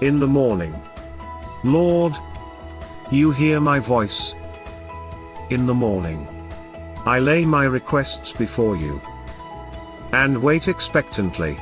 in the morning. Lord, you hear my voice. In the morning, I lay my requests before you and wait expectantly.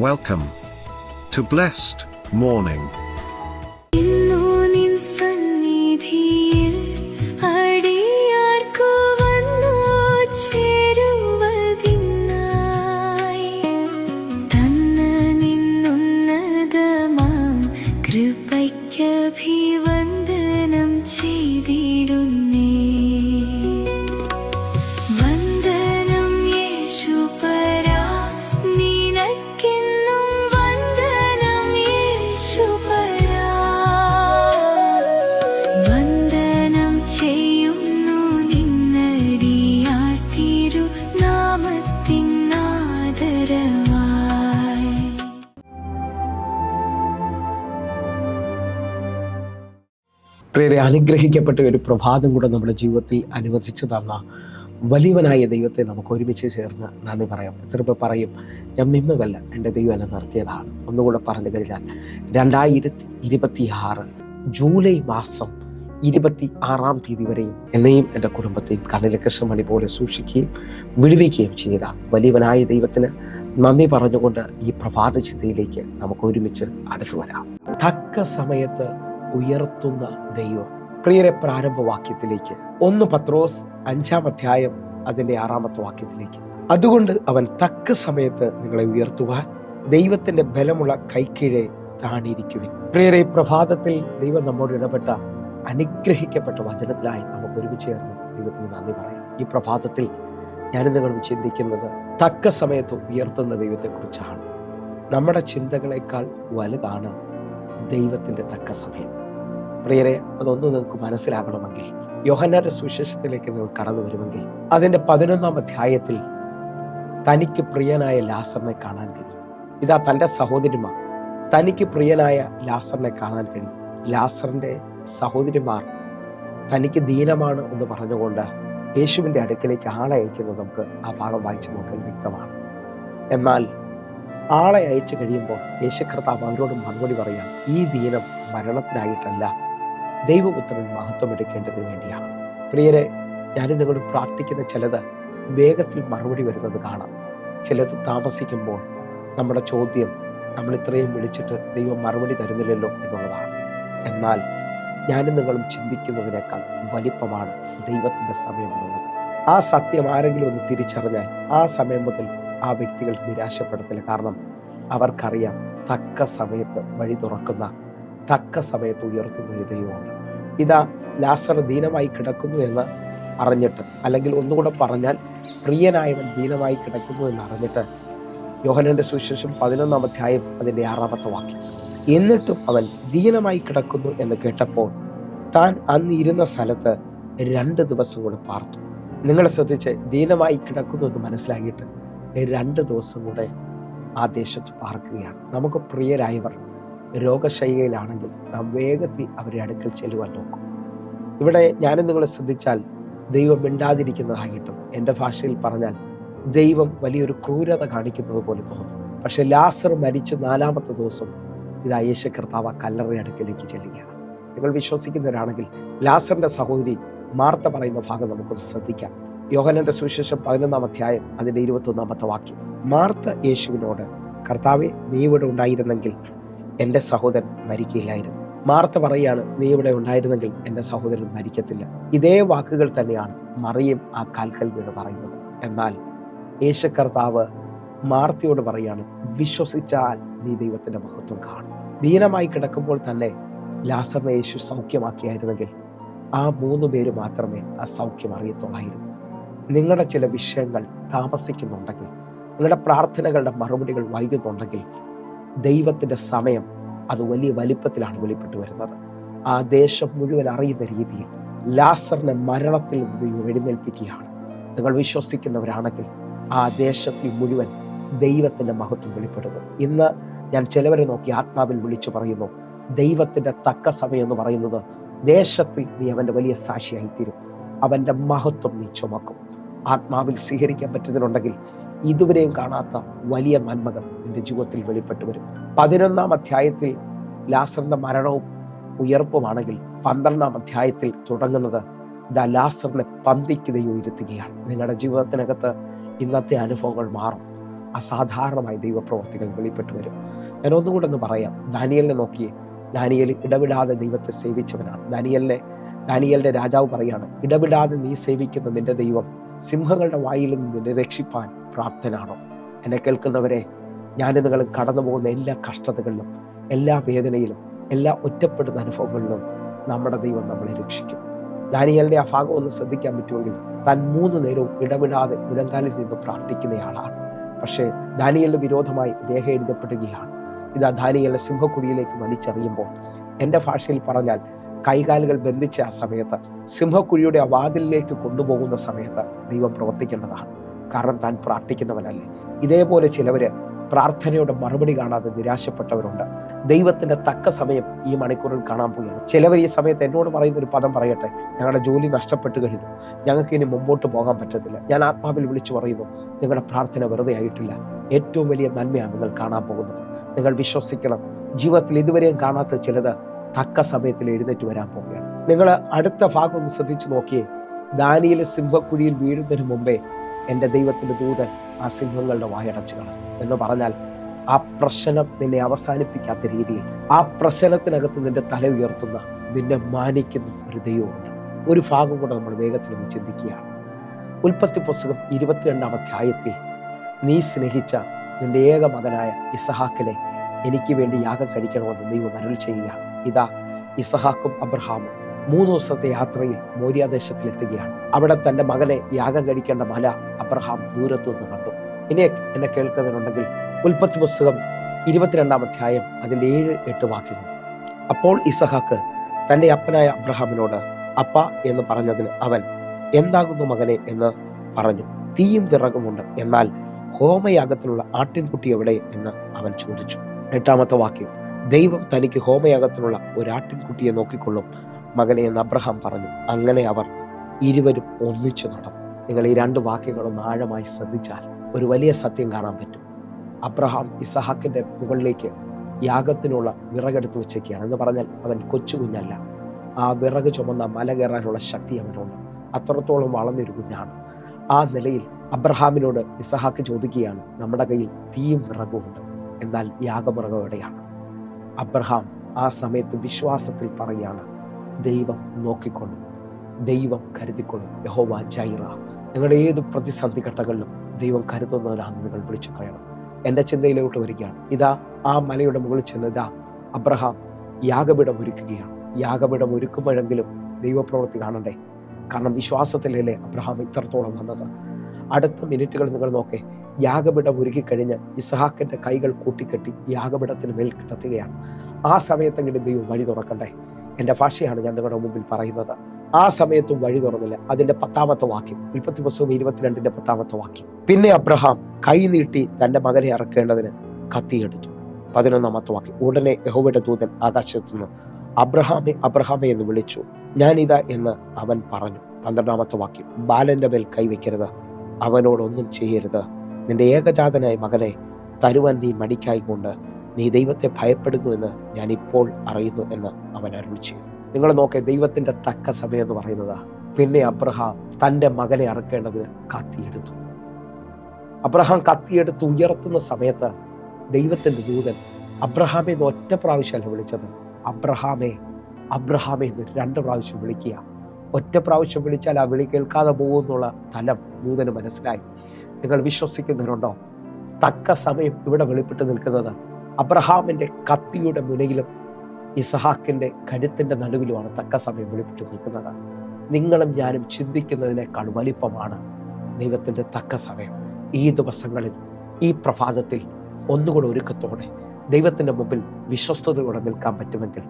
Welcome to Blessed Morning. പ്രിയരെ, അനുഗ്രഹിക്കപ്പെട്ട ഒരു പ്രഭാതം കൂടെ നമ്മുടെ ജീവിതത്തിൽ അനുവദിച്ചു തന്ന വലിയവനായ ദൈവത്തെ നമുക്ക് ഒരുമിച്ച് ചേർന്ന് നന്ദി പറയാം. എത്ര പേർ പറയും, ഞാൻ നിന്നുവല്ല, എൻ്റെ ദൈവം എന്നെ നിർത്തിയതാണ്. ഒന്നുകൂടെ പറഞ്ഞു കഴിഞ്ഞാൽ 2026 ജൂലൈ മാസം 26-ാം തീയതി വരെയും എന്നെയും എൻ്റെ കുടുംബത്തെയും കണ്ണിലെ കൃഷ്ണമണി പോലെ സൂക്ഷിക്കുകയും വിടുവിക്കുകയും ചെയ്ത വലിയവനായ ദൈവത്തിന് നന്ദി പറഞ്ഞുകൊണ്ട് ഈ പ്രഭാത ചിന്തയിലേക്ക് നമുക്ക് ഒരുമിച്ച് അടുത്തു വരാം. തക്ക സമയത്ത് ഉയർത്തുന്ന ദൈവം. പ്രിയരെ, പ്രാരംഭവാക്യത്തിലേക്ക് 1 പത്രോസ് 5-ാം അധ്യായം അതിൻ്റെ 6-ാമത്തെ വാക്യത്തിലേക്ക്, അതുകൊണ്ട് അവൻ തക്ക സമയത്ത് നിങ്ങളെ ഉയർത്തുവാൻ ദൈവത്തിന്റെ ബലമുള്ള കൈക്കീഴെ താണിരിക്കുവിൻ. പ്രിയരെ, പ്രഭാതത്തിൽ ദൈവം നമ്മോട് ഇടപെട്ട അനുഗ്രഹിക്കപ്പെട്ട വചനത്തിലായി നമുക്ക് ഒരുമിച്ച് ചേർന്ന് ദൈവത്തിന് നന്ദി പറയാം. ഈ പ്രഭാതത്തിൽ ഞാനും നിങ്ങളും ചിന്തിക്കുന്നത് തക്ക സമയത്ത് ഉയർത്തുന്ന ദൈവത്തെക്കുറിച്ചാണ്. നമ്മുടെ ചിന്തകളെക്കാൾ വലുതാണ് ദൈവത്തിന്റെ തക്ക സമയം. പ്രിയരെ, അതൊന്ന് നിങ്ങൾക്ക് മനസ്സിലാകണമെങ്കിൽ യോഹന്നാന്റെ സുവിശേഷത്തിലേക്ക് നിങ്ങൾ കടന്നു വരുമെങ്കിൽ അതിൻ്റെ 11-ാം അധ്യായത്തിൽ തനിക്ക് പ്രിയനായ ലാസറിനെ കാണാൻ കഴിയും. ഇതാ തൻ്റെ സഹോദരിമാർ തനിക്ക് പ്രിയനായ ലാസറിനെ കാണാൻ കഴിയും. ലാസറിൻ്റെ സഹോദരിമാർ തനിക്ക് ദീനമാണ് എന്ന് പറഞ്ഞുകൊണ്ട് യേശുവിൻ്റെ അടുക്കലേക്ക് ആളെ അയക്കുന്നത് നമുക്ക് ആ ഭാഗം വായിച്ച് നോക്കാൻ വ്യക്തമാണ്. എന്നാൽ ആളെ അയച്ചു കഴിയുമ്പോൾ യേശു കർത്താവ് അവരോട് മറുപടി പറയാം, ഈ ദീനം മരണത്തിനായിട്ടല്ല, ദൈവപുത്രൻ മഹത്വം എടുക്കേണ്ടതിന് വേണ്ടിയാണ്. പ്രിയരെ, ഞാനും നിങ്ങളോട് പ്രാർത്ഥിക്കുന്ന ചിലത് വേഗത്തിൽ മറുപടി വരുന്നത് കാണാം. ചിലത് താമസിക്കുമ്പോൾ നമ്മുടെ ചോദ്യം, നമ്മൾ ഇത്രയും വിളിച്ചിട്ട് ദൈവം മറുപടി തരുന്നില്ലല്ലോ എന്നുള്ളതാണ്. എന്നാൽ ഞാനും നിങ്ങളും ചിന്തിക്കുന്നതിനേക്കാൾ വലിപ്പമാണ് ദൈവത്തിൻ്റെ സമയം എന്നുള്ളത്. ആ സത്യം ആരെങ്കിലും ഒന്ന് തിരിച്ചറിഞ്ഞാൽ ആ സമയം മുതൽ ആ വ്യക്തികൾ നിരാശപ്പെടത്തില്ല. കാരണം അവർക്കറിയാം തക്ക സമയത്ത് വഴി തുറക്കുന്ന, തക്ക സമയത്ത് ഉയർത്തുന്ന ഒരു ദൈവമാണ്. ഇതാ ലാസർ ദീനമായി കിടക്കുന്നു എന്ന് അറിഞ്ഞിട്ട്, അല്ലെങ്കിൽ ഒന്നുകൂടെ പറഞ്ഞാൽ പ്രിയനായവൻ ദീനമായി കിടക്കുന്നു എന്ന് അറിഞ്ഞിട്ട് യോഹന്നാന്റെ സുവിശേഷം 11-ാം അധ്യായം അതിൻ്റെ 6-ാമത്തെ വാക്യം, എന്നിട്ടും അവൻ ദീനമായി കിടക്കുന്നു എന്ന് കേട്ടപ്പോൾ താൻ അന്ന് ഇരുന്ന സ്ഥലത്ത് 2 ദിവസം കൂടെ പാർത്തു. നിങ്ങൾ ശ്രദ്ധിച്ച്, ദീനമായി കിടക്കുന്നു എന്ന് മനസ്സിലാക്കിയിട്ട് 2 ദിവസം കൂടെ ആ ദേശത്ത് പാർക്കുകയാണ്. നമുക്ക് പ്രിയരായവർ രോഗശയ്യയിലാണെങ്കിൽ നാം വേഗത്തിൽ അവരുടെ അടുക്കൽ ചെല്ലുവാൻ നോക്കും. ഇവിടെ ഞാനും നിങ്ങൾ ശ്രദ്ധിച്ചാൽ ദൈവം മിണ്ടാതിരിക്കുന്നതായിട്ടും, എൻ്റെ ഭാഷയിൽ പറഞ്ഞാൽ ദൈവം വലിയൊരു ക്രൂരത കാണിക്കുന്നത് പോലെ തോന്നും. പക്ഷെ ലാസർ മരിച്ച് 4-ാമത്തെ ദിവസം ഇതാ യേശു കർത്താവ് കല്ലറയുടെ അടുക്കലേക്ക് ചെല്ലുകയാണ്. നിങ്ങൾ വിശ്വസിക്കുന്നവരാണെങ്കിൽ ലാസറിന്റെ സഹോദരി മാർത്ത പറയുന്ന ഭാഗം നമുക്കൊന്ന് ശ്രദ്ധിക്കാം. യോഹന്നാന്റെ സുവിശേഷം 11-ാം അധ്യായം അതിൻ്റെ 21-ാമത്തെ വാക്യം, മാർത്ത യേശുവിനോട്, കർത്താവേ, നീ ഇവിടെ ഉണ്ടായിരുന്നെങ്കിൽ എൻ്റെ സഹോദരൻ മരിക്കില്ലായിരുന്നു. മാർത്ത പറയാണ്, നീ ഇവിടെ ഉണ്ടായിരുന്നെങ്കിൽ എൻ്റെ സഹോദരൻ മരിക്കത്തില്ല. ഇതേ വാക്കുകൾ തന്നെയാണ് മറിയം ആ കാൽക്കൽ വീണ് പറയുന്നത്. എന്നാൽ യേശു കർത്താവ് മാർത്തയോട് പറയാണ്, വിശ്വസിച്ചാൽ നീ ദൈവത്തിന്റെ മഹത്വം കാണും. ദീനമായി കിടക്കുമ്പോൾ തന്നെ ലാസറിനെ യേശു സൗഖ്യമാക്കിയായിരുന്നെങ്കിൽ ആ 3 പേര് മാത്രമേ ആ സൗഖ്യം അറിയത്തുള്ളായിരുന്നു. നിങ്ങളുടെ ചില വിഷയങ്ങൾ താമസിക്കുന്നുണ്ടെങ്കിൽ, നിങ്ങളുടെ പ്രാർത്ഥനകളുടെ മറുപടികൾ വൈകുന്നുണ്ടെങ്കിൽ, ദൈവത്തിൻ്റെ സമയം അത് വലിയ വലിപ്പത്തിലാണ് വെളിപ്പെട്ട് വരുന്നത്. ആ ദേശം മുഴുവൻ അറിയുന്ന രീതിയിൽ ലാസറിനെ മരണത്തിൽ നിന്ന് ദൈവം എഴുന്നേൽപ്പിക്കുകയാണ്. നിങ്ങൾ വിശ്വസിക്കുന്നവരാണെങ്കിൽ ആ ദേശത്തിൽ മുഴുവൻ ദൈവത്തിൻ്റെ മഹത്വം വെളിപ്പെടുന്നു. ഇന്ന് ഞാൻ ചിലവരെ നോക്കി ആത്മാവിൽ വിളിച്ചു പറയുന്നു, ദൈവത്തിൻ്റെ തക്ക സമയം എന്ന് പറയുന്നത് ദേശത്തിൽ നീ അവൻ്റെ വലിയ സാക്ഷിയായിത്തീരും. അവൻ്റെ മഹത്വം നീ ചുമക്കും. ആത്മാവിൽ സ്വീകരിക്കാൻ പറ്റുന്നുണ്ടെങ്കിൽ ഇതുവരെയും കാണാത്ത വലിയ നന്മകൾ നിന്റെ ജീവിതത്തിൽ വെളിപ്പെട്ടു വരും. 11 അധ്യായത്തിൽ ലാസറിന്റെ മരണവും ഉയർപ്പുമാണെങ്കിൽ 12 അധ്യായത്തിൽ തുടങ്ങുന്നത് ഇതാ ലാസറിനെ പന്തിക്ക് ദൈവം ഇരുത്തുകയാണ്. നിങ്ങളുടെ ജീവിതത്തിനകത്ത് ഇന്നത്തെ അനുഭവങ്ങൾ മാറും. അസാധാരണമായി ദൈവപ്രവർത്തികൾ വെളിപ്പെട്ടു വരും. ഞാൻ ഒന്നുകൂടെ ഒന്ന് പറയാം. ദാനിയേലിനെ നോക്കിയേ. ദാനിയേൽ ഇടവിടാതെ ദൈവത്തെ സേവിച്ചവനാണ്. ദാനിയേലിന്റെ രാജാവ് പറയാണ്, ഇടവിടാതെ നീ സേവിക്കുന്ന നിന്റെ ദൈവം സിംഹങ്ങളുടെ വായിൽ നിന്ന് നിന്നെ രക്ഷിപ്പാൻ പ്രാപ്തനാണോ? എന്നെ കേൾക്കുന്നവരെ, ഞാൻ നിങ്ങൾ കടന്നു പോകുന്ന എല്ലാ കഷ്ടതകളിലും, എല്ലാ വേദനയിലും, എല്ലാ ഒറ്റപ്പെടുന്ന അനുഭവങ്ങളിലും നമ്മുടെ ദൈവം നമ്മളെ രക്ഷിക്കും. ദാനിയേലിന്റെ ആ ഭാഗം ഒന്ന് ശ്രദ്ധിക്കാൻ പറ്റുമെങ്കിൽ, താൻ 3 നേരവും ഇടവിടാതെ മുഴങ്കാലിൽ നിന്ന് പ്രാർത്ഥിക്കുന്നയാളാണ്. പക്ഷേ ദാനിയേലിന് വിരോധമായി രേഖ എഴുതപ്പെടുകയാണ്. ഇതാ ദാനിയേലിനെ സിംഹക്കുഴിയിലേക്ക് വലിച്ചെറിയുമ്പോൾ, എൻ്റെ ഭാഷയിൽ പറഞ്ഞാൽ കൈകാലുകൾ ബന്ധിച്ച ആ സമയത്ത്, സിംഹക്കുഴിയുടെ ആ വാതിലിലേക്ക് കൊണ്ടുപോകുന്ന സമയത്ത് ദൈവം പ്രവർത്തിക്കേണ്ടതാണ്. കാരണം താൻ പ്രാർത്ഥിക്കുന്നവനല്ലേ. ഇതേപോലെ ചിലവര് പ്രാർത്ഥനയുടെ മറുപടി കാണാതെ നിരാശപ്പെട്ടവരുണ്ട്. ദൈവത്തിന്റെ തക്ക സമയം ഈ മണിക്കൂറിൽ കാണാൻ പോവുകയാണ്. ചിലവർ ഈ സമയത്ത് എന്നോട് പറയുന്ന ഒരു പദം പറയട്ടെ, ഞങ്ങളുടെ ജോലി നഷ്ടപ്പെട്ടു കഴിഞ്ഞു, ഞങ്ങൾക്ക് ഇനി മുമ്പോട്ട് പോകാൻ പറ്റത്തില്ല. ഞാൻ ആത്മാവിൽ വിളിച്ചു പറയുന്നു, നിങ്ങളുടെ പ്രാർത്ഥന വെറുതെ ആയിട്ടില്ല. ഏറ്റവും വലിയ നന്മയാണ് നിങ്ങൾ കാണാൻ പോകുന്നത്. നിങ്ങൾ വിശ്വസിക്കണം. ജീവിതത്തിൽ ഇതുവരെയും കാണാത്ത ചിലത് തക്ക സമയത്തിൽ എഴുന്നേറ്റ് വരാൻ പോവുകയാണ്. നിങ്ങൾ അടുത്ത ഭാഗം ഒന്ന് ശ്രദ്ധിച്ചു നോക്കിയേ. ദാനിയേൽ സിംഹക്കുഴിയിൽ വീഴുന്നതിന് മുമ്പേ എൻ്റെ ദൈവത്തിൻ്റെ ദൂതൻ ആ സിംഹങ്ങളുടെ വായടച്ചു കളഞ്ഞു എന്ന് പറഞ്ഞാൽ, ആ പ്രശ്നം നിന്നെ അവസാനിപ്പിക്കാത്ത രീതിയിൽ, ആ പ്രശ്നത്തിനകത്ത് നിന്റെ തല ഉയർത്തുന്ന, നിന്നെ മാനിക്കുന്ന ഒരു ദൈവമുണ്ട്. ഒരു ഭാഗം കൂടെ നമ്മൾ വേഗത്തിൽ ഒന്ന് ചിന്തിക്കുകയാണ്. ഉൽപ്പത്തി പുസ്തകം 22 അധ്യായത്തിൽ, നീ സ്നേഹിച്ച നിന്റെ ഏക മകനായ ഇസഹാക്കിനെ എനിക്ക് വേണ്ടി യാഗം കഴിക്കണമെന്ന് ദൈവം അരുൾ ചെയ്യുകയാണ്. ഇതാ ഇസഹാക്കും അബ്രഹാമും 3 ദിവസത്തെ യാത്രയിൽ മോര്യാദേശത്തിലെത്തുകയാണ്. അവിടെ തൻ്റെ മകനെ യാഗം കഴിക്കേണ്ട മല അബ്രഹാം ദൂരത്തു നിന്ന് കണ്ടു. ഇനി എന്നെ കേൾക്കുന്നുണ്ടെങ്കിൽ ഉൽപ്പത്തി പുസ്തകം 22 അധ്യായം അതിൻ്റെ 7-8 വാക്യങ്ങൾ. അപ്പോൾ ഇസഹാക്ക് തൻ്റെ അപ്പനായ അബ്രഹാമിനോട് അപ്പ എന്ന് പറഞ്ഞതിന് അവൻ, എന്താകുന്നു മകനെ എന്ന് പറഞ്ഞു. തീയും വിറകുമുണ്ട്, എന്നാൽ ഹോമയാഗത്തിനുള്ള ആട്ടിൻകുട്ടി എവിടെ എന്ന് അവൻ ചോദിച്ചു. 8-ാമത്തെ വാക്യം, ദൈവം തനിക്ക് ഹോമയാഗത്തിനുള്ള ഒരു ആട്ടിൻകുട്ടിയെ നോക്കിക്കൊള്ളും മകനെ എന്ന് അബ്രഹാം പറഞ്ഞു. അങ്ങനെ അവർ ഇരുവരും ഒന്നിച്ചു നടന്നു. നിങ്ങൾ ഈ 2 വാക്യങ്ങളൊന്ന് ആഴമായി ശ്രദ്ധിച്ചാൽ ഒരു വലിയ സത്യം കാണാൻ പറ്റും. അബ്രഹാം ഇസഹാക്കിന്റെ മുകളിലേക്ക് യാഗത്തിനുള്ള വിറകെടുത്ത് വെച്ചേക്കുകയാണ്. എന്ന് പറഞ്ഞാൽ അവൻ കൊച്ചു കുഞ്ഞല്ല. ആ വിറക് ചുമന്ന മല കയറാനുള്ള ശക്തി അവനുണ്ട്. അത്രത്തോളം വളർന്നൊരു കുഞ്ഞാണ്. ആ നിലയിൽ അബ്രഹാമിനോട് ഇസഹാക്ക് ചോദിക്കുകയാണ്, നമ്മുടെ കയ്യിൽ തീയും വിറകുമുണ്ട്, എന്നാൽ യാഗവിറക് എവിടെയാണ്? അബ്രഹാം ആ സമയത്ത് വിശ്വാസത്തിൽ പറയുകയാണ്, ദൈവം നോക്കിക്കൊള്ളും, ദൈവം കരുതിക്കൊള്ളും, യഹോവ ജൈറ. നിങ്ങളുടെ ഏത് പ്രതിസന്ധി ഘട്ടങ്ങളിലും ദൈവം കരുതുന്നവരാണെന്ന് നിങ്ങൾ വിളിച്ചു പറയണം. എൻ്റെ ചിന്തയിലോട്ട് വരികയാണ്. ഇതാ ആ മലയുടെ മുകളിൽ ചെന്ന് ഇതാ അബ്രഹാം യാഗപീഠം ഒരുക്കുകയാണ്. യാഗപീഠം ഒരുക്കുമ്പോഴെങ്കിലും ദൈവപ്രവൃത്തി കാണണ്ടേ? കാരണം വിശ്വാസത്തിലല്ലേ അബ്രഹാം ഇത്രത്തോളം വന്നത്. അടുത്ത മിനിറ്റുകൾ നിങ്ങൾ നോക്കേ. യാഗപീഠം ഒരുക്കി കഴിഞ്ഞ് ഇസഹാക്കിന്റെ കൈകൾ കൂട്ടിക്കെട്ടി യാഗപീഠത്തിന് മേൽ കിടത്തുകയാണ്. ആ സമയത്തെങ്കിലും ദൈവം വഴി തുറക്കണ്ടേ? എൻ്റെ ഭാഷയാണ് ഞാൻ നിങ്ങളുടെ മുമ്പിൽ പറയുന്നത്. ആ സമയത്തും വഴി തുറന്നില്ല. അതിന്റെ 10-ാമത്തെ വാക്യം, ഉൽപ്പത്തി പുസ്തകം 22-ന്റെ 10-ാമത്തെ വാക്യം. പിന്നെ അബ്രഹാം കൈ നീട്ടി തന്റെ മകനെ ഇറക്കേണ്ടതിന് കത്തിയെടുത്തു. 11-ാമത്തെ വാക്യം, ഉടനെ യഹോവയുടെ ദൂതൻ ആകാശത്തുനിന്ന് അബ്രഹാമേ അബ്രഹാമേ എന്ന് വിളിച്ചു. ഞാനിതാ എന്ന് അവൻ പറഞ്ഞു. 12-ാമത്തെ വാക്യം, ബാലന്റെ മേൽ കൈവയ്ക്കരുത്, അവനോടൊന്നും ചെയ്യരുത്. നിന്റെ ഏകജാതനായ മകനെ തരുവാൻ നീ മടിക്കായിക്കൊണ്ട് നീ ദൈവത്തെ ഭയപ്പെടുന്നു എന്ന് ഞാൻ ഇപ്പോൾ അറിയുന്നു എന്ന് അവൻ അരുളി ചെയ്തു. നിങ്ങൾ നോക്കേ, ദൈവത്തിന്റെ തക്ക സമയം എന്ന് പറയുന്നത്. പിന്നെ അബ്രഹാം തൻ്റെ മകനെ അറക്കേണ്ടതിന് കത്തിയെടുത്തു. അബ്രഹാം കത്തിയെടുത്ത് ഉയർത്തുന്ന സമയത്ത് ദൈവത്തിന്റെ ദൂതൻ അബ്രഹാമെ എന്ന് ഒറ്റ പ്രാവശ്യമല്ല വിളിച്ചത്. അബ്രഹാമേ അബ്രഹാമേ എന്ന് 2 പ്രാവശ്യം വിളിക്കുക. ഒറ്റ പ്രാവശ്യം വിളിച്ചാൽ ആ വിളി കേൾക്കാതെ പോകുന്നുള്ള തലം ദൂതന് മനസ്സിലായി. നിങ്ങൾ വിശ്വസിക്കുന്നവരുണ്ടോ? തക്ക സമയം ഇവിടെ വെളിപ്പെട്ട് നിൽക്കുന്നത് അബ്രഹാമിന്റെ കത്തിയുടെ മുനയിലും ഇസഹാക്കിന്റെ കഴുത്തിന്റെ നടുവിലുമാണ് തക്ക സമയം വെളിപ്പെട്ട് നിൽക്കുന്നത്. നിങ്ങളും ഞാനും ചിന്തിക്കുന്നതിനേക്കാൾ വലിപ്പമാണ് ദൈവത്തിന്റെ തക്ക സമയം. ഈ ദിവസങ്ങളിൽ, ഈ പ്രഭാതത്തിൽ ഒന്നുകൂടെ ഒരുക്കത്തോടെ ദൈവത്തിന്റെ മുമ്പിൽ വിശ്വസ്തയോടെ നിൽക്കാൻ പറ്റുമെങ്കിൽ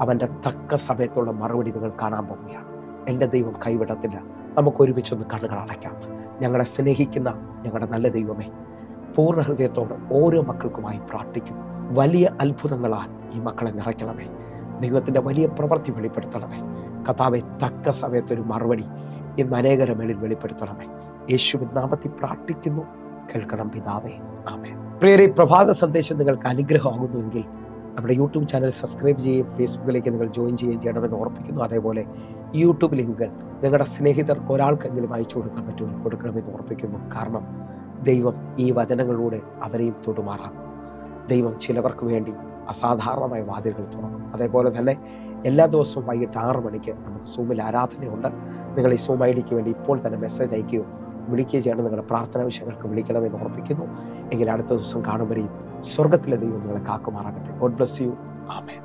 അവന്റെ തക്ക സമയത്തുള്ള മറുപടി നിങ്ങൾ കാണാൻ പോവുകയാണ്. എൻ്റെ ദൈവം കൈവിടത്തില്ല. നമുക്ക് ഒരുമിച്ചൊന്ന് കണ്ണുകൾ അടയ്ക്കാം. ഞങ്ങളെ സ്നേഹിക്കുന്ന ഞങ്ങളുടെ നല്ല ദൈവമേ, പൂർണ്ണ ഹൃദയത്തോടെ ഓരോ മക്കൾക്കുമായി പ്രാർത്ഥിക്കുന്നു. വലിയ അത്ഭുതങ്ങളാൽ ഈ മക്കളെ നിറയ്ക്കണമേ. ദൈവത്തിൻ്റെ വലിയ പ്രവൃത്തി വെളിപ്പെടുത്തണമേ. കർത്താവേ, തക്ക സമയത്തൊരു മറുപടി ഇന്ന് അനേകരുടെ മേളിൽ വെളിപ്പെടുത്തണമേ. യേശുവിൻ നാമത്തിൽ പ്രാർത്ഥിക്കുന്നു. കേൾക്കണം പിതാവേ. ആമേൻ. പ്രിയരെ, പ്രഭാത സന്ദേശം നിങ്ങൾക്ക് അനുഗ്രഹമാകുന്നുവെങ്കിൽ നമ്മുടെ യൂട്യൂബ് ചാനൽ സബ്സ്ക്രൈബ് ചെയ്യുകയും ഫേസ്ബുക്കിലേക്ക് നിങ്ങൾ ജോയിൻ ചെയ്യുകയും ചെയ്യണമെന്ന് ഓർപ്പിക്കുന്നു. അതേപോലെ യൂട്യൂബ് ലിങ്ക് നിങ്ങളുടെ സ്നേഹിതർക്ക് ഒരാൾക്കെങ്കിലും അയച്ചു കൊടുക്കാൻ പറ്റുമെങ്കിൽ കൊടുക്കണമെന്ന് ഓർപ്പിക്കുന്നു. കാരണം ദൈവം ഈ വചനങ്ങളിലൂടെ അവരെയും തൊടുമാറാകും. ദൈവം ചിലവർക്ക് വേണ്ടി അസാധാരണമായ വാതിലുകൾ തുറക്കും. അതേപോലെ തന്നെ എല്ലാ ദിവസവും വൈകിട്ട് 6 മണിക്ക് നമുക്ക് സൂമിൽ ആരാധനയുണ്ട്. നിങ്ങൾ ഈ സൂം ഐ ഡിക്ക് വേണ്ടി ഇപ്പോൾ തന്നെ മെസ്സേജ് അയക്കുകയോ വിളിക്കുകയോ ചെയ്യണം. നിങ്ങളുടെ പ്രാർത്ഥനാ വിഷയങ്ങൾക്ക് വിളിക്കണമെന്ന് ഓർപ്പിക്കുന്നു. എങ്കിൽ അടുത്ത ദിവസം കാണുമ്പോഴേയും സ്വർഗത്തിലെ ദൈവം നിങ്ങളെ കാക്കുമാറാകട്ടെ. God bless you. ആമേൻ.